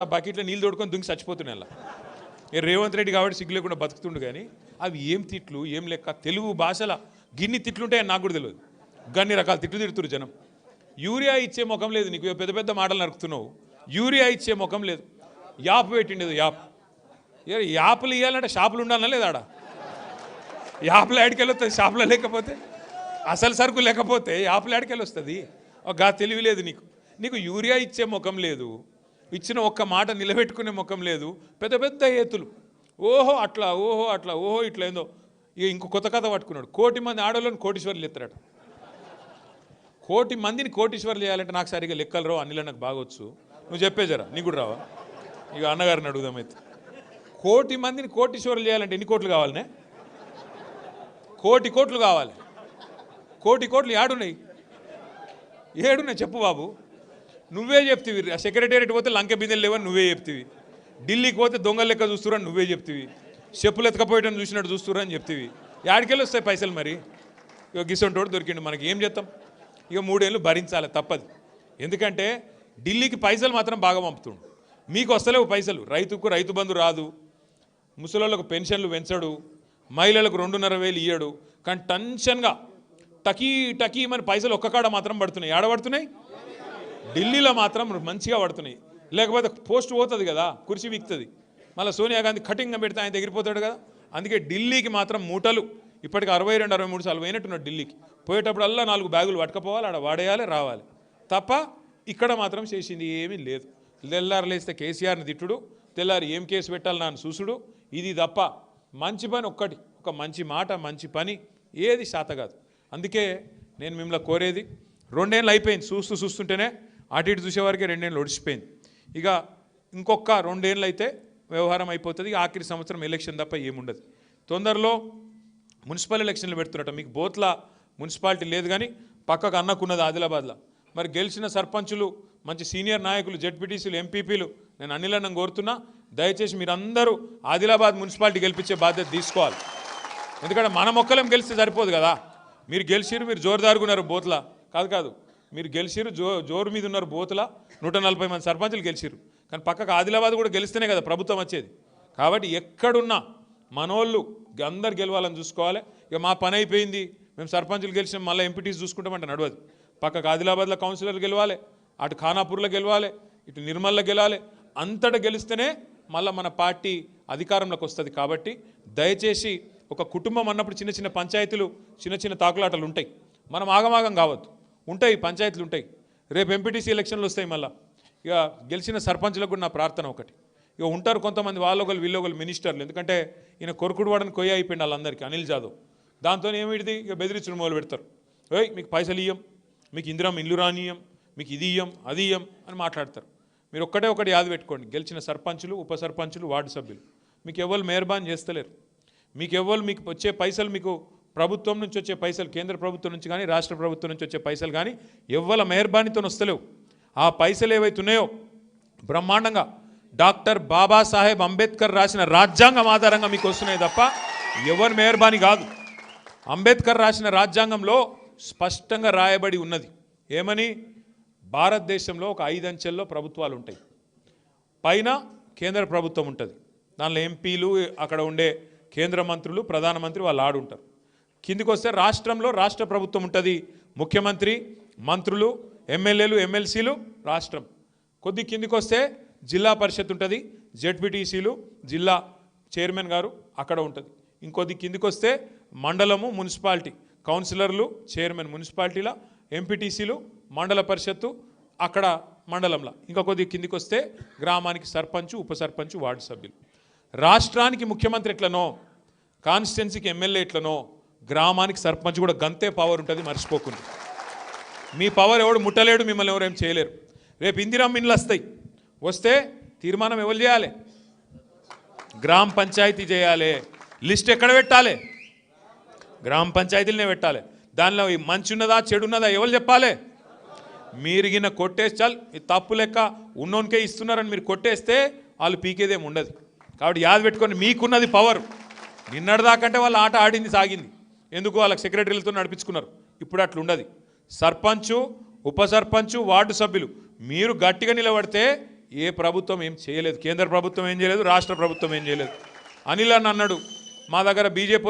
బకెట్లో నీళ్ళు తోడుకొని దుంగి చచ్చిపోతున్నాయి అలా. రేవంత్ రెడ్డి కాబట్టి సిగ్గు లేకుండా బతుకుతుండు. కానీ అవి ఏం తిట్లు ఏం లెక్క. తెలుగు భాషల గిన్ని తిట్లుంటాయని నాకు కూడా తెలియదు. గన్ని రకాల తిట్లు తిడుతురు జనం. యూరియా ఇచ్చే ముఖం లేదు నీకు, పెద్ద పెద్ద మాటలు నరుకుతున్నావు. యూరియా ఇచ్చే ముఖం లేదు. యాప్ పెట్టిండేది యాప్. యాప్లు ఇవ్వాలంటే షాపులు ఉండాలన్నా లేదా? ఆడ యాప్లు ఆడికెళ్ళి వస్తుంది. షాపులో లేకపోతే అసలు సరుకు లేకపోతే యాప్లు ఆడికెళ్ళి వస్తుంది. గా తెలివి లేదు నీకు. నీకు యూరియా ఇచ్చే ముఖం లేదు, ఇచ్చిన ఒక్క మాట నిలబెట్టుకునే ముఖం లేదు. పెద్ద పెద్ద ఏతులు ఓహో అట్లా ఓహో అట్లా ఓహో ఇట్లా ఏందో. ఇక ఇంకో కొత్త కథ పట్టుకున్నాడు. 1 కోటి మంది ఆడవాళ్ళని కోటీశ్వర్లు ఎత్తారట. 1 కోటి మందిని కోటీశ్వర్లు చేయాలంటే నాకు సరిగా లెక్కలు రావు, అన్నిలో నాకు బాగొచ్చు. నువ్వు చెప్పేజరా నీకు కూడా రావా? ఇక అన్నగారిని అడుగుదామైతే. 1 కోటి మందిని కోటీశ్వర్లు చేయాలంటే ఎన్ని కోట్లు కావాలనే? 1 కోటి కోట్లు కావాలి. 1 కోటి కోట్లు ఏడున్నాయి? చెప్పు బాబు. నువ్వే చెప్తివి. సెక్రటేరియట్ పోతే లంకె బిందెలు లేవని నువ్వే చెప్తివి. ఢిల్లీకి పోతే దొంగలు లెక్క చూస్తురని నువ్వే చెప్తివి. చెప్పులు ఎత్తుకపోయటం చూసినట్టు చూస్తురని చెప్తివి. యాడికెళ్ళి వస్తాయి పైసలు మరి? ఇక గిసొంటోడు దొరికిండు. మనకి ఏం చేస్తాం? ఇక 3 ఏళ్ళు భరించాలి, తప్పదు. ఎందుకంటే ఢిల్లీకి పైసలు మాత్రం బాగా పంపుతుండు. మీకు వస్తలేవు పైసలు. రైతుకు రైతు బంధు రాదు, ముసలోళ్ళకు పెన్షన్లు పెంచడు, మహిళలకు 2,500 ఇయ్యడు. కానీ టెన్షన్గా టకీ టకీ మన పైసలు ఒక్క కాడ మాత్రం పడుతున్నాయి. ఏడ పడుతున్నాయి? ఢిల్లీలో మాత్రం మంచిగా పడుతున్నాయి. లేకపోతే పోస్ట్ పోతుంది కదా, కుర్చీ వీక్తుంది. మళ్ళీ సోనియా గాంధీ కటింగ్గా పెడితే ఆయన ఎగిరిపోతాడు కదా. అందుకే ఢిల్లీకి మాత్రం మూటలు ఇప్పటికి 62-63 సార్లు పోయినట్టున్నాడు. ఢిల్లీకి పోయేటప్పుడల్లా 4 బ్యాగులు పట్టుకపోవాలి, ఆడ వాడేయాలి, రావాలి తప్ప. ఇక్కడ మాత్రం చేసింది ఏమీ లేదు. తెల్లారలేస్తే కేసీఆర్ని తిట్టుడు, తెల్లారి ఏం కేసు పెట్టాలి నాన్న చూసుడు, ఇది తప్ప మంచి పని ఒక్కటి, ఒక మంచి మాట మంచి పని ఏది శాత కాదు. అందుకే నేను మిమ్మల్ని కోరేది, 2 ఏళ్ళు అయిపోయింది. చూస్తుంటేనే అటు ఇటు చూసేవారికి 2 ఏళ్ళు ఒడిచిపోయింది. ఇక ఇంకొక 2 ఏళ్ళు అయితే వ్యవహారం అయిపోతుంది. ఆఖరి సంవత్సరం ఎలక్షన్ తప్ప ఏముండదు. తొందరలో మున్సిపల్ ఎలక్షన్లు పెడుతున్నట్ట. మీకు బోత్ల మున్సిపాలిటీ లేదు కానీ పక్కకు అన్నకున్నది ఆదిలాబాద్లో. మరి గెలిచిన సర్పంచులు, మంచి సీనియర్ నాయకులు, జెడ్పీటీసీలు, ఎంపీపీలు, నేను అన్నిలన్నం కోరుతున్నా, దయచేసి మీరందరూ ఆదిలాబాద్ మున్సిపాలిటీ గెలిపించే బాధ్యత తీసుకోవాలి. ఎందుకంటే మన మొక్కలం గెలిస్తే సరిపోదు కదా. మీరు గెలిచిరు, మీరు జోరుదారుగున్నారు బోత్ల కాదు, మీరు గెలిచిరు, జోరు మీద ఉన్నారు బోత్ల. 140 మంది సర్పంచులు గెలిచిరు. కానీ పక్కకు ఆదిలాబాద్ కూడా గెలిస్తేనే కదా ప్రభుత్వం వచ్చేది. కాబట్టి ఎక్కడున్నా మనోళ్ళు అందరు గెలవాలని చూసుకోవాలి. ఇక మా పని అయిపోయింది, మేము సర్పంచులు గెలిచిన మళ్ళీ ఎంపీటీస్ చూసుకుంటామంటే నడవదు. పక్కకు ఆదిలాబాద్లో కౌన్సిలర్లు గెలవాలి, అటు ఖానాపూర్లో గెలవాలి, ఇటు నిర్మల్లో గెలవాలి. అంతటా గెలిస్తేనే మళ్ళీ మన పార్టీ అధికారంలోకి వస్తుంది. కాబట్టి దయచేసి ఒక కుటుంబం అన్నప్పుడు చిన్న చిన్న పంచాయతీలు, చిన్న చిన్న తాకులాటలు ఉంటాయి. మనం ఆగమాగం కావద్దు. ఉంటాయి పంచాయతీలు ఉంటాయి. రేపు ఎంపీటీసీ ఎలక్షన్లు వస్తాయి. మళ్ళీ ఇక గెలిచిన సర్పంచులకు కూడా నా ప్రార్థన ఒకటి, ఇక ఉంటారు కొంతమంది వాళ్ళొకరు వీళ్ళొకరు మినిస్టర్లు. ఎందుకంటే ఈయన కొరుకుడు వాడని కొయ్య అయిపోయింది వాళ్ళందరికీ, అనిల్ జాదవ్. దాంతో ఏమిటిది, ఇక బెదిరించడం మొదలు పెడతారు. మీకు పైసలు ఇయ్యం, మీకు ఇందిరం ఇల్లు రానియం, మీకు ఇది ఇయ్యం అది ఇయ్యం అని మాట్లాడతారు. మీరు ఒకటి యాద పెట్టుకోండి, గెలిచిన సర్పంచులు, ఉప సర్పంచులు, వార్డు సభ్యులు మీకు ఎవరు మెహర్బాన్ చేస్తలేరు. మీకు వచ్చే పైసలు, మీకు ప్రభుత్వం నుంచి వచ్చే పైసలు, కేంద్ర ప్రభుత్వం నుంచి కానీ రాష్ట్ర ప్రభుత్వం నుంచి వచ్చే పైసలు కానీ ఎవ్వల మెహర్బానీతో వస్తలేవు. ఆ పైసలు ఏవైతున్నాయో బ్రహ్మాండంగా డాక్టర్ బాబాసాహెబ్ అంబేద్కర్ రాసిన రాజ్యాంగం ఆధారంగా మీకు వస్తున్నాయి తప్ప ఎవరి మెహర్బానీ కాదు. అంబేద్కర్ రాసిన రాజ్యాంగంలో స్పష్టంగా రాయబడి ఉన్నది ఏమని, భారతదేశంలో ఒక 5 అంచెల్లో ప్రభుత్వాలు ఉంటాయి. పైన కేంద్ర ప్రభుత్వం ఉంటుంది, దానిలో ఎంపీలు, అక్కడ ఉండే కేంద్ర మంత్రులు, ప్రధానమంత్రి వాళ్ళు ఆడుంటారు. కిందికి వస్తే రాష్ట్రంలో రాష్ట్ర ప్రభుత్వం ఉంటుంది, ముఖ్యమంత్రి, మంత్రులు, ఎమ్మెల్యేలు, ఎమ్మెల్సీలు, రాష్ట్రం. కొద్ది కిందికి వస్తే జిల్లా పరిషత్ ఉంటుంది, జెడ్పీటీసీలు, జిల్లా చైర్మన్ గారు అక్కడ ఉంటుంది. ఇంకొద్ది కిందికి వస్తే మండలము, మున్సిపాలిటీ, కౌన్సిలర్లు, చైర్మన్ మున్సిపాలిటీల, ఎంపీటీసీలు, మండల పరిషత్తు అక్కడ మండలంలో. ఇంకా కొద్ది కిందికి వస్తే గ్రామానికి సర్పంచు, ఉప సర్పంచు, వార్డు సభ్యులు. రాష్ట్రానికి ముఖ్యమంత్రి ఎట్లనో, కాన్స్టిట్యున్సీకి ఎమ్మెల్యే ఎట్లనో, గ్రామానికి సర్పంచ్ కూడా గంతే పవర్ ఉంటుంది, మర్చిపోకుండా. మీ పవర్ ఎవడు ముట్టలేడు, మిమ్మల్ని ఎవరేం చేయలేరు. రేపు ఇందిరమ్మ ఇండ్లు వస్తే తీర్మానం ఎవరు చేయాలి? గ్రామ పంచాయతీ చేయాలి. లిస్ట్ ఎక్కడ పెట్టాలి? గ్రామ పంచాయతీలనే పెట్టాలి. దానిలో మంచి ఉన్నదా చెడు ఉన్నదా ఎవరు చెప్పాలి? మీరు గిన్న కొట్టేసి చాలు, ఈ తప్పు లెక్క ఉన్నోనికే ఇస్తున్నారని మీరు కొట్టేస్తే వాళ్ళు పీకేదేమి ఉండదు. కాబట్టి యాద పెట్టుకొని మీకున్నది పవర్. నిన్నటిదాకంటే వాళ్ళు ఆట ఆడింది సాగింది, ఎందుకు వాళ్ళకి సెక్రటరీలతో నడిపించుకున్నారు. ఇప్పుడు అట్లా ఉండదు. సర్పంచు, ఉప సర్పంచు, వార్డు సభ్యులు మీరు గట్టిగా నిలబడితే ఏ ప్రభుత్వం ఏం చేయలేదు, కేంద్ర ప్రభుత్వం ఏం చేయలేదు, రాష్ట్ర ప్రభుత్వం ఏం చేయలేదు. అనిల్ అన్న అన్నాడు మా దగ్గర బీజేపీ